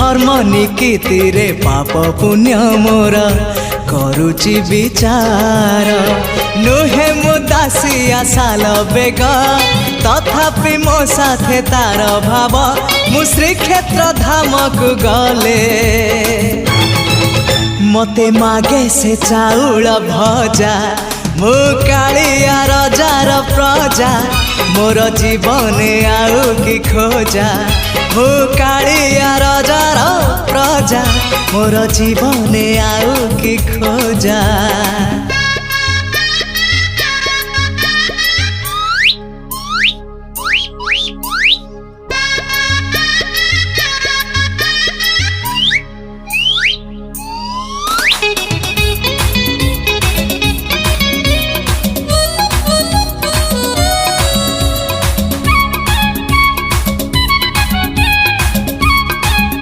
धर्म निकीति रे पाप पुण्य मोर करुची विचार नुहे मु दासिया साल बेग तथापि मो साथे तार भाव मु श्रीक्षेत्र धाम को गले मते मागे से चाउल भजा मु कालिया रजार प्रजा मोर जीवन आउ कि खोजा मु कालिया रजार प्रजा मोर जीवन आउ कि खोजा।